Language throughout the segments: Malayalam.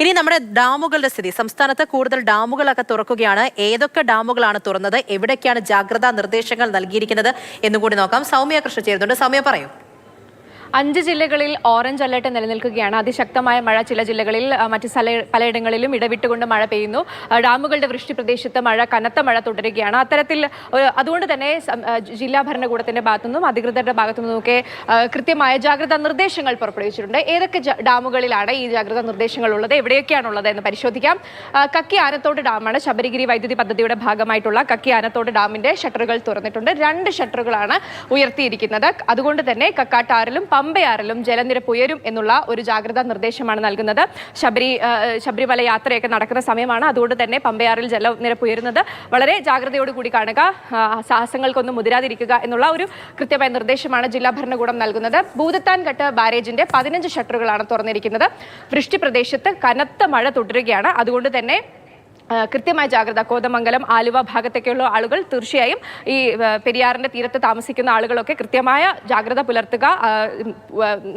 ഇനി നമ്മുടെ ഡാമുകളുടെ സ്ഥിതി, സംസ്ഥാനത്ത് കൂടുതൽ ഡാമുകളൊക്കെ തുറക്കുകയാണ്. ഏതൊക്കെ ഡാമുകളാണ് തുറന്നത്, എവിടേക്കാണ് ജാഗ്രതാ നിർദ്ദേശങ്ങൾ നൽകിയിരിക്കുന്നത് എന്നുകൂടി നോക്കാം. സൗമ്യ കൃഷ്ണ ചേരുന്നുണ്ട്. സൗമ്യ, പറയൂ. 5 ജില്ലകളിൽ ഓറഞ്ച് അലർട്ട് നിലനിൽക്കുകയാണ്. അതിശക്തമായ മഴ ചില ജില്ലകളിൽ, മറ്റ് പലയിടങ്ങളിലും ഇടവിട്ടുകൊണ്ട് മഴ പെയ്യുന്നു. ഡാമുകളുടെ വൃഷ്ടി പ്രദേശത്ത് കനത്ത മഴ തുടരുകയാണ്. അത്തരത്തിൽ അതുകൊണ്ട് തന്നെ ജില്ലാ ഭരണകൂടത്തിന്റെ ഭാഗത്തുനിന്നും അധികൃതരുടെ ഭാഗത്തുനിന്നുമൊക്കെ കൃത്യമായ ജാഗ്രതാ നിർദ്ദേശങ്ങൾ പുറപ്പെടുവിച്ചിട്ടുണ്ട്. ഏതൊക്കെ ഡാമുകളിലാണ് ഈ ജാഗ്രതാ നിർദ്ദേശങ്ങൾ ഉള്ളത്, എവിടെയൊക്കെയാണുള്ളത് എന്ന് പരിശോധിക്കാം. കക്കി ആനത്തോട് ഡാമാണ്. ശബരിഗിരി വൈദ്യുതി പദ്ധതിയുടെ ഭാഗമായിട്ടുള്ള കക്കി ആനത്തോട് ഡാമിന്റെ ഷട്ടറുകൾ തുറന്നിട്ടുണ്ട്. 2 ഷട്ടറുകളാണ് ഉയർത്തിയിരിക്കുന്നത്. അതുകൊണ്ട് തന്നെ കക്കാട്ടാറിലും പമ്പയാറിലും ജലനിരപ്പ് ഉയരും എന്നുള്ള ഒരു ജാഗ്രതാ നിർദ്ദേശമാണ് നൽകുന്നത്. ശബരിമല യാത്രയൊക്കെ നടക്കുന്ന സമയമാണ്. അതുകൊണ്ട് തന്നെ പമ്പയാറിൽ ജലനിരപ്പ് ഉയരുന്നത് വളരെ ജാഗ്രതയോടുകൂടി കാണുക, സാഹസങ്ങൾക്കൊന്നും മുതിരാതിരിക്കുക എന്നുള്ള ഒരു കൃത്യമായ നിർദ്ദേശമാണ് ജില്ലാ ഭരണകൂടം നൽകുന്നത്. ഭൂതത്താൻഘട്ട് ബാരേജിന്റെ 15 ഷട്ടറുകളാണ് തുറന്നിരിക്കുന്നത്. വൃഷ്ടി പ്രദേശത്ത് കനത്ത മഴ തുടരുകയാണ്. അതുകൊണ്ട് തന്നെ കൃത്യമായ ജാഗ്രത. കോതമംഗലം, ആലുവ ഭാഗത്തേക്കുള്ള ആളുകൾ തീർച്ചയായും ഈ പെരിയാറിന്റെ തീരത്ത് താമസിക്കുന്ന ആളുകളൊക്കെ കൃത്യമായ ജാഗ്രത പുലർത്തുക,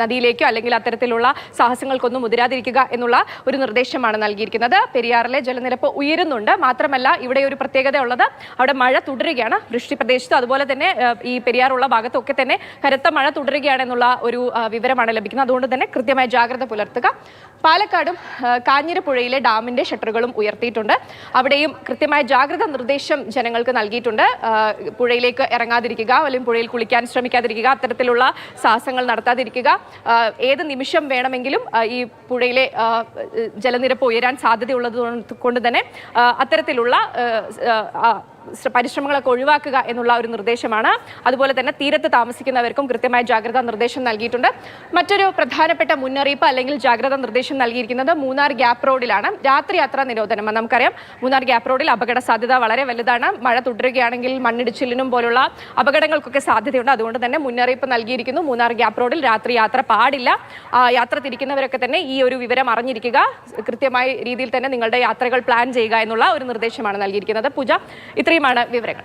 നദിയിലേക്കോ അല്ലെങ്കിൽ അത്തരത്തിലുള്ള സാഹസങ്ങൾക്കൊന്നും മുതിരാതിരിക്കുക എന്നുള്ള ഒരു നിർദ്ദേശമാണ് നൽകിയിരിക്കുന്നത്. പെരിയാറിലെ ജലനിരപ്പ് ഉയരുന്നുണ്ട്. മാത്രമല്ല ഇവിടെ ഒരു പ്രത്യേകത ഉള്ളത്, അവിടെ മഴ തുടരുകയാണ്. വൃഷ്ടി പ്രദേശത്ത് അതുപോലെ തന്നെ ഈ പെരിയാറുള്ള ഭാഗത്തൊക്കെ തന്നെ കനത്ത മഴ തുടരുകയാണ് എന്നുള്ള ഒരു വിവരമാണ് ലഭിക്കുന്നത്. അതുകൊണ്ട് തന്നെ കൃത്യമായ ജാഗ്രത പുലർത്തുക. പാലക്കാടും കാഞ്ഞിരപ്പുഴയിലെ ഡാമിന്റെ ഷട്ടറുകളും ഉയർത്തിയിട്ടുണ്ട്. അവിടെയും കൃത്യമായ ജാഗ്രതാ നിർദ്ദേശം ജനങ്ങൾക്ക് നൽകിയിട്ടുണ്ട്. പുഴയിലേക്ക് ഇറങ്ങാതിരിക്കുക, അല്ലെങ്കിൽ പുഴയിൽ കുളിക്കാൻ ശ്രമിക്കാതിരിക്കുക, അത്തരത്തിലുള്ള സാഹസങ്ങൾ നടത്താതിരിക്കുക. ഏത് നിമിഷം വേണമെങ്കിലും ഈ പുഴയിലെ ജലനിരപ്പ് ഉയരാൻ സാധ്യതയുള്ളത് കൊണ്ട് തന്നെ അത്തരത്തിലുള്ള പരിശ്രമങ്ങളൊക്കെ ഒഴിവാക്കുക എന്നുള്ള ഒരു നിർദ്ദേശമാണ്. അതുപോലെ തന്നെ തീരത്ത് താമസിക്കുന്നവർക്കും കൃത്യമായ ജാഗ്രതാ നിർദ്ദേശം നൽകിയിട്ടുണ്ട്. മറ്റൊരു പ്രധാനപ്പെട്ട മുന്നറിയിപ്പ് അല്ലെങ്കിൽ ജാഗ്രതാ നിർദ്ദേശം നൽകിയിരിക്കുന്നത് മൂന്നാർ ഗ്യാപ്പ് റോഡിലാണ്. രാത്രി യാത്രാ നിരോധനം. നമുക്കറിയാം, മൂന്നാർ ഗ്യാപ്പ് റോഡിൽ അപകട സാധ്യത വളരെ വലുതാണ്. മഴ തുടരുകയാണെങ്കിൽ മണ്ണിടിച്ചിലിനും പോലുള്ള അപകടങ്ങൾക്കൊക്കെ സാധ്യതയുണ്ട്. അതുകൊണ്ട് തന്നെ മുന്നറിയിപ്പ് നൽകിയിരിക്കുന്നു. മൂന്നാർ ഗ്യാപ്പ് റോഡിൽ രാത്രി യാത്ര പാടില്ല. യാത്ര തിരിക്കുന്നവരൊക്കെ തന്നെ ഈ ഒരു വിവരം അറിഞ്ഞിരിക്കുക. കൃത്യമായ രീതിയിൽ തന്നെ നിങ്ങളുടെ യാത്രകൾ പ്ലാൻ ചെയ്യുക എന്നുള്ള ഒരു നിർദ്ദേശമാണ് നൽകിയിരിക്കുന്നത്. പൂജ, ഇത്രയുമാണ് വിവരങ്ങൾ.